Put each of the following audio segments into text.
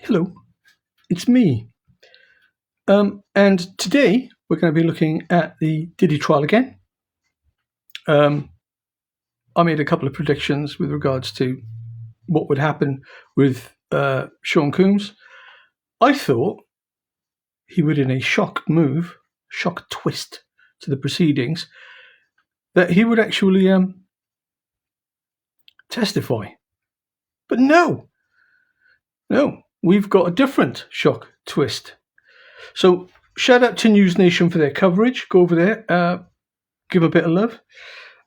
Hello, it's me. And today we're going to be looking at the Diddy trial again. I made a couple of predictions with regards to what would happen with Sean Combs. I thought he would, in a shock twist to the proceedings, that he would actually testify. But no, we've got a different shock twist. So shout out to News Nation for their coverage. Go over there, give a bit of love.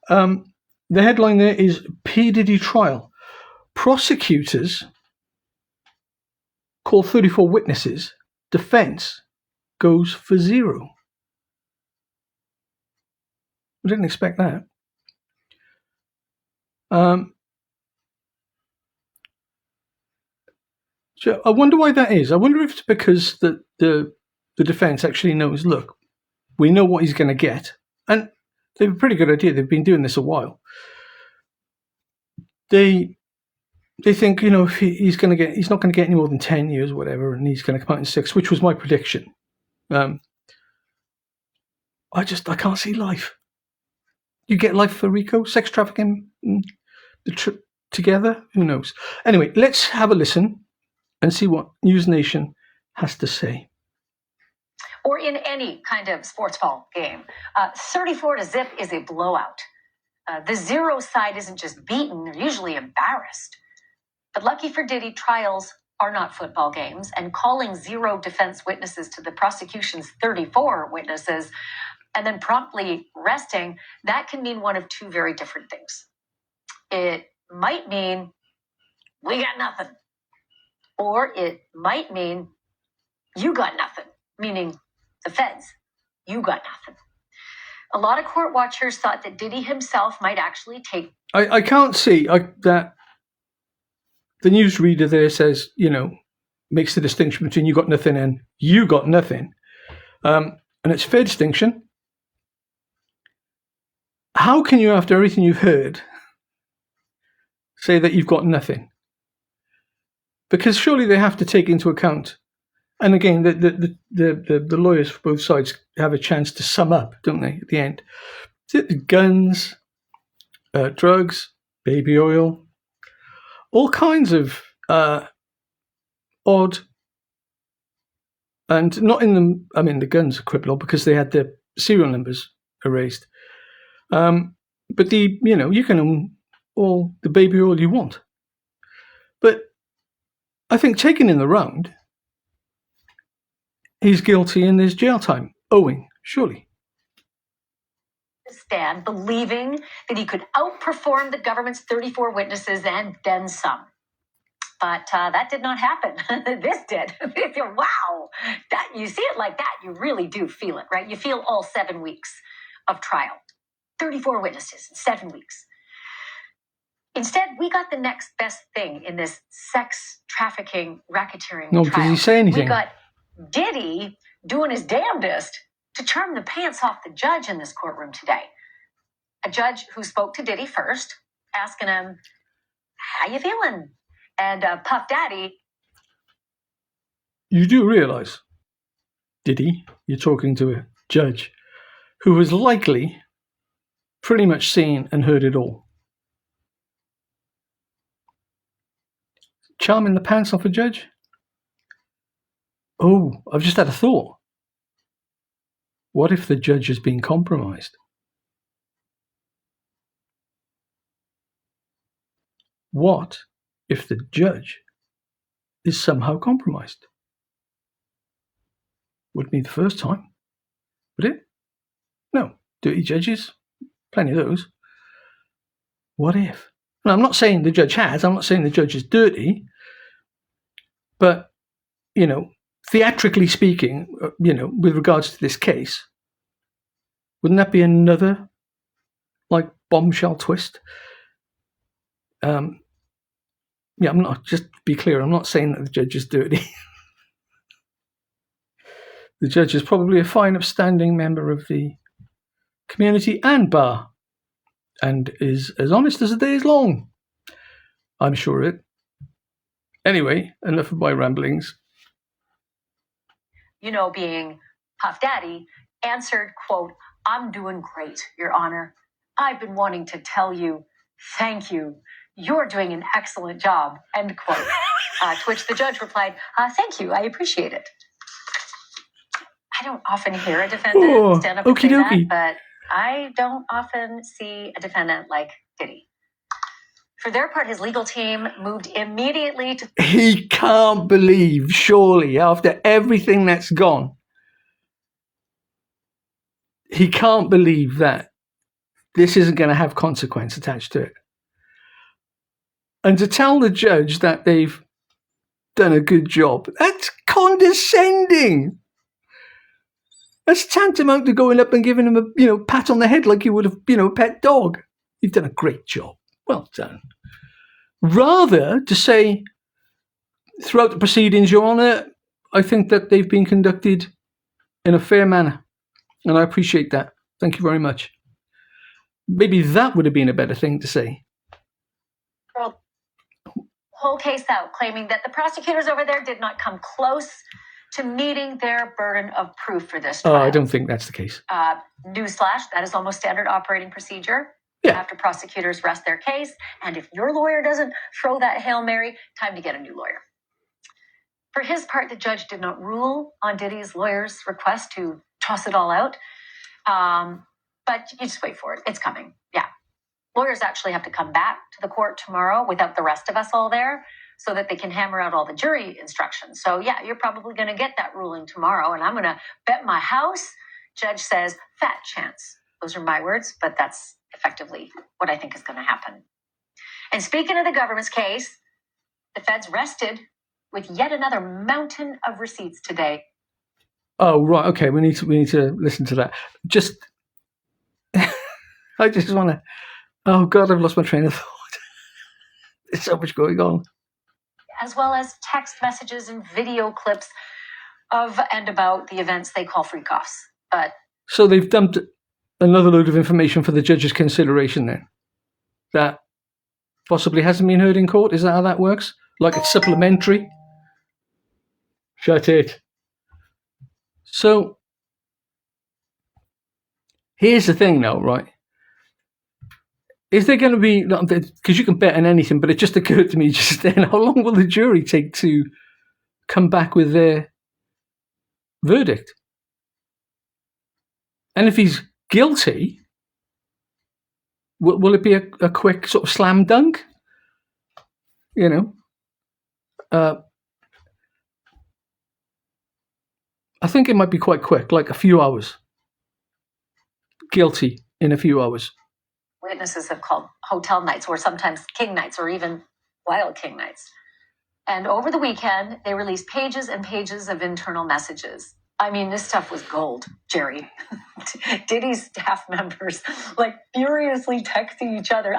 The headline there is P. Diddy trial. Prosecutors call 34 witnesses. Defense goes for 0. I didn't expect that. So I wonder why that is. I wonder if it's because the defense actually knows, look, we know what he's going to get. And they have a pretty good idea. They've been doing this a while. They think, if he's not going to get any more than 10 years or whatever, and he's going to come out in 6, which was my prediction. I can't see life. You get life for Rico, sex trafficking, the trip together. Who knows? Anyway, let's have a listen and see what News Nation has to say. Or in any kind of sports ball game, 34-0 is a blowout. The 0 side isn't just beaten, they're usually embarrassed. But lucky for Diddy, trials are not football games, and calling 0 defense witnesses to the prosecution's 34 witnesses and then promptly resting, that can mean one of 2 very different things. It might mean we got nothing. Or it might mean you got nothing, meaning the feds, you got nothing. A lot of court watchers thought that Diddy himself might actually take... I can't see that the newsreader there says, makes the distinction between you got nothing and you got nothing. And it's a fair distinction. How can you, after everything you've heard, say that you've got nothing? Because surely they have to take into account, and again, the lawyers for both sides have a chance to sum up, don't they, at the end? Guns, drugs, baby oil, all kinds of odd, and not in them. I mean, the guns are criminal because they had their serial numbers erased. But you can own all the baby oil you want. But I think taken in the round, he's guilty and there's jail time owing, surely. Stand believing that he could outperform the government's 34 witnesses and then some. But that did not happen. This did. Wow. You see it like that, you really do feel it, right? You feel all 7 weeks of trial. 34 witnesses in 7 weeks. Instead, we got the next best thing in this sex trafficking racketeering trial. Did he say anything? We got Diddy doing his damnedest to charm the pants off the judge in this courtroom today. A judge who spoke to Diddy first, asking him, how you feeling? And Puff Daddy... You do realize, Diddy, you're talking to a judge who was likely pretty much seen and heard it all. Charming the pants off a judge? Oh, I've just had a thought. What if the judge has been compromised? What if the judge is somehow compromised? Wouldn't be the first time, would it? No, dirty judges, plenty of those. What if? Now, I'm not saying the judge has, I'm not saying the judge is dirty, but, theatrically speaking, with regards to this case, wouldn't that be another, bombshell twist? I'm not, just to be clear, I'm not saying that the judge is dirty. The judge is probably a fine, upstanding member of the community and bar, and is as honest as the day is long. I'm sure it. Anyway, enough of my ramblings. Being Puff Daddy, answered, quote, "I'm doing great, Your Honor. I've been wanting to tell you, thank you. You're doing an excellent job," end quote. To which the judge replied, "Thank you, I appreciate it." I don't often hear a defendant stand up and say that, but I don't often see a defendant like Diddy. For their part, his legal team moved immediately to... He can't believe, surely, after everything that's gone, he can't believe that this isn't going to have consequence attached to it. And to tell the judge that they've done a good job, that's condescending. That's tantamount to going up and giving him a pat on the head like you would have, a pet dog. You've done a great job. Well done. Rather to say, throughout the proceedings, Your Honour, I think that they've been conducted in a fair manner. And I appreciate that. Thank you very much. Maybe that would have been a better thing to say. Whole case out, claiming that the prosecutors over there did not come close to meeting their burden of proof for this trial. I don't think that's the case. Newsflash, that is almost standard operating procedure. Yeah. After prosecutors rest their case, and if your lawyer doesn't throw that Hail Mary, time to get a new lawyer. For his part, the judge did not rule on Diddy's lawyer's request to toss it all out. But you just wait for it. It's coming. Yeah. Lawyers actually have to come back to the court tomorrow without the rest of us all there so that they can hammer out all the jury instructions. So, yeah, you're probably going to get that ruling tomorrow, and I'm going to bet my house. Judge says, fat chance. Those are my words, but that's effectively what I think is going to happen. And speaking of the government's case, the feds rested with yet another mountain of receipts today. Oh, right. Okay, we need to listen to that. I just want to... Oh, God, I've lost my train of thought. There's so much going on. As well as text messages and video clips of and about the events they call freak-offs. So they've dumped another load of information for the judge's consideration then? That possibly hasn't been heard in court? Is that how that works? Like it's supplementary? Shut it. So, here's the thing though, right? Is there going to be, because you can bet on anything, but it just occurred to me just then, how long will the jury take to come back with their verdict? And if he's guilty, will it be a quick sort of slam dunk? I think it might be quite quick, like a few hours. Guilty in a few hours. Witnesses have called hotel nights, or sometimes king nights, or even wild king nights. And over the weekend, they released pages and pages of internal messages. I mean, this stuff was gold, Jerry. Diddy's staff members, furiously texting each other,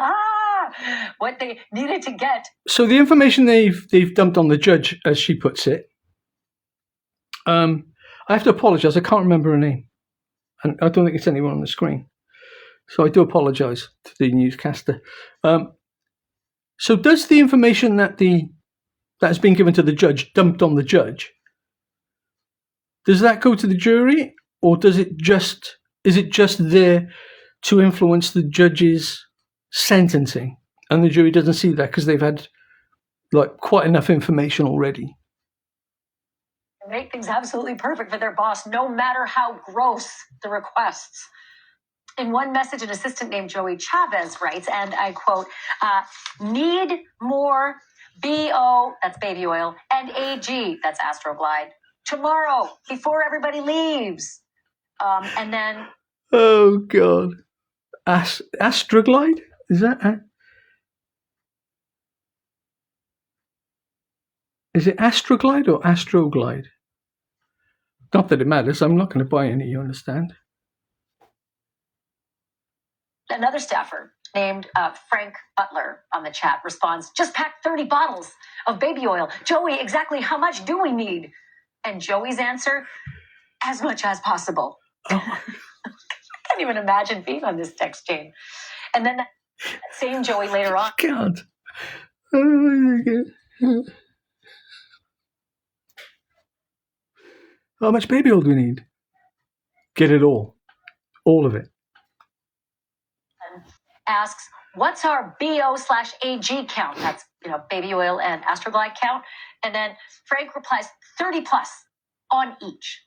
what they needed to get. So the information they've dumped on the judge, as she puts it, I have to apologise, I can't remember her name. And I don't think it's anyone on the screen. So I do apologise to the newscaster. So does the information that has been given to the judge, dumped on the judge, does that go to the jury, or is it just there to influence the judge's sentencing, and the jury doesn't see that because they've had quite enough information already? Make things absolutely perfect for their boss, no matter how gross the requests. In one message, an assistant named Joey Chavez writes, and I quote, need more BO, that's baby oil, and AG, that's Astroglide, tomorrow, before everybody leaves. And then... Oh, God. Astroglide? Is that... Is it Astroglide or Astroglide? Not that it matters. I'm not going to buy any, you understand? Another staffer named Frank Butler on the chat responds, just packed 30 bottles of baby oil. Joey, exactly how much do we need? And Joey's answer, as much as possible. Oh. I can't even imagine being on this text chain. And then that same Joey later on. God. Oh, my God. How much baby oil do we need? Get it all. All of it. Asks, what's our BO/AG count? That's, baby oil and Astroglide count. And then Frank replies, 30 plus on each.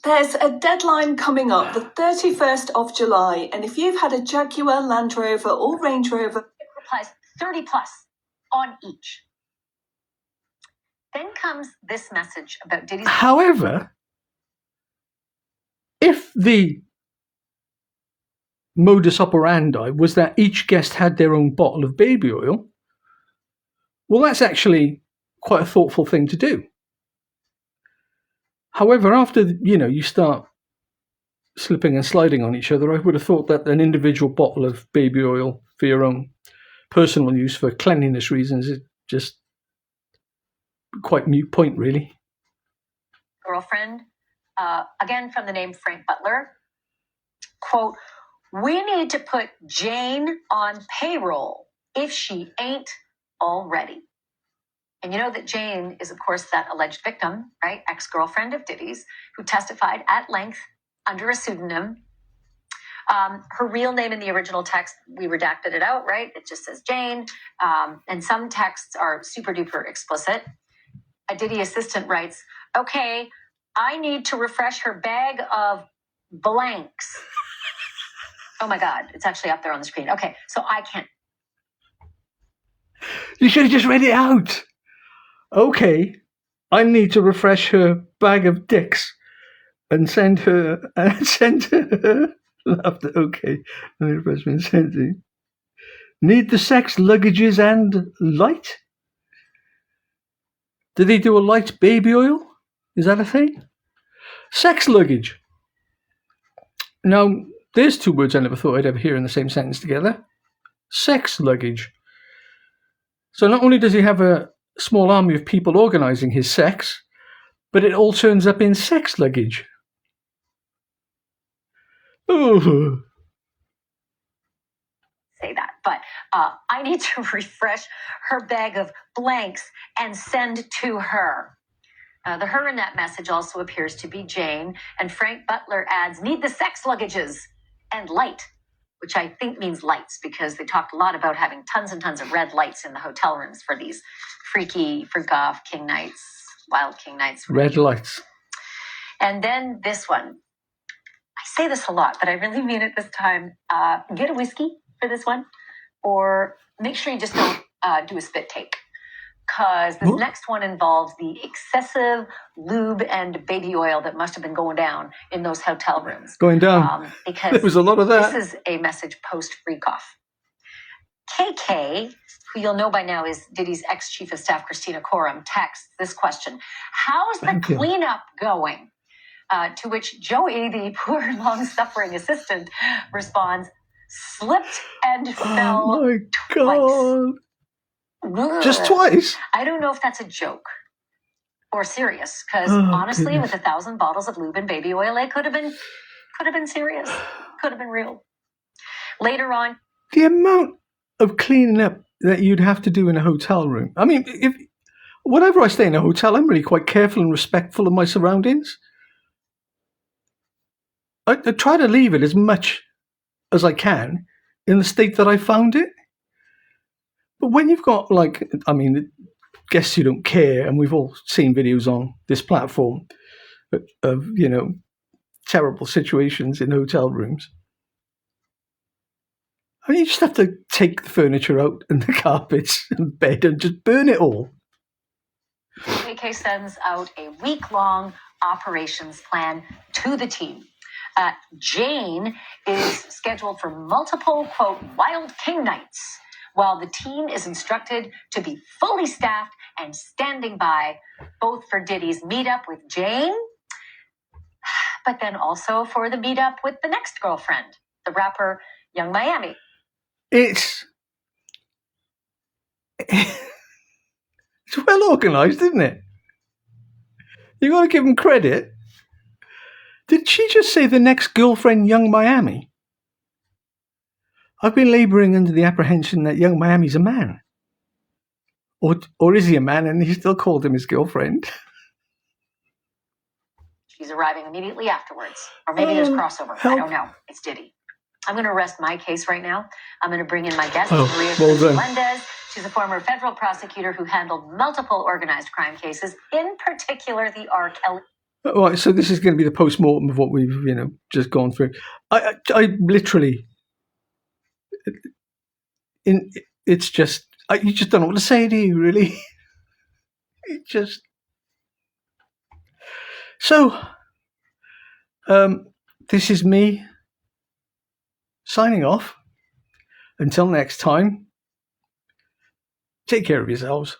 There's a deadline coming up, the 31st of July, and if you've had a Jaguar, Land Rover or Range Rover... It replies 30 plus on each. Then comes this message about Diddy's... However, if the modus operandi was that each guest had their own bottle of baby oil, well, that's actually quite a thoughtful thing to do. However, after, you start slipping and sliding on each other, I would have thought that an individual bottle of baby oil for your own personal use for cleanliness reasons is just quite moot point, really. Girlfriend, again from the name Frank Butler, quote, we need to put Jane on payroll if she ain't already. And you know that Jane is, of course, that alleged victim, right? Ex-girlfriend of Diddy's, who testified at length under a pseudonym. Her real name in the original text, we redacted it out, right? It just says Jane. And some texts are super duper explicit. A Diddy assistant writes, okay, I need to refresh her bag of blanks. Oh my God, it's actually up there on the screen. Okay, so I can't. You should have just read it out. Okay, I need to refresh her bag of dicks and send her laughter. Okay, let me refresh my sentence. Need the sex luggages and light? Did they do a light baby oil? Is that a thing? Sex luggage. Now, there's two words I never thought I'd ever hear in the same sentence together. Sex luggage. So not only does he have a small army of people organising his sex, but it all turns up in sex luggage. Oh. Say that, but I need to refresh her bag of blanks and send to her. The her in that message also appears to be Jane, and Frank Butler adds, need the sex luggages and light, which I think means lights, because they talked a lot about having tons and tons of red lights in the hotel rooms for these freaky, freak-off king nights, wild king nights. Red lights. And then this one. I say this a lot, but I really mean it this time. Get a whiskey for this one, or make sure you just don't do a spit take, because this next one involves the excessive lube and baby oil that must have been going down in those hotel rooms. Going down. Because there was a lot of that. This is a message post-freak-off. KK, who you'll know by now is Diddy's ex-chief of staff, Christina Coram, texts this question. How's the cleanup going? To which Joey, the poor, long-suffering assistant, responds, slipped and fell Oh my God. twice. Just twice? I don't know if that's a joke or serious, because honestly, goodness. with 1,000 bottles of lube and baby oil, it could have been serious, could have been real. Later on, The amount of cleaning up that you'd have to do in a hotel room. I mean, whenever I stay in a hotel, I'm really quite careful and respectful of my surroundings. I try to leave it as much as I can in the state that I found it. But when you've got, guests who don't care, and we've all seen videos on this platform of terrible situations in hotel rooms. I mean, you just have to take the furniture out and the carpets and bed and just burn it all. AK sends out a week-long operations plan to the team. Jane is scheduled for multiple, quote, wild king nights, while the team is instructed to be fully staffed and standing by, both for Diddy's meetup with Jane, but then also for the meetup with the next girlfriend, the rapper Young Miami. It's well organised, isn't it? You got to give them credit. Did she just say the next girlfriend, Young Miami? I've been labouring under the apprehension that Young Miami's a man. Or is he a man and he still called him his girlfriend? She's arriving immediately afterwards. Or maybe there's crossover. Help. I don't know. It's Diddy. I'm going to rest my case right now. I'm going to bring in my guest, Maria well done. Melendez. She's a former federal prosecutor who handled multiple organized crime cases, in particular the R. Kelly. All right, so this is going to be the post-mortem of what we've, just gone through. I literally, it's just, you just don't know what to say, do you, really? It just... So, this is me signing off. Until next time, take care of yourselves.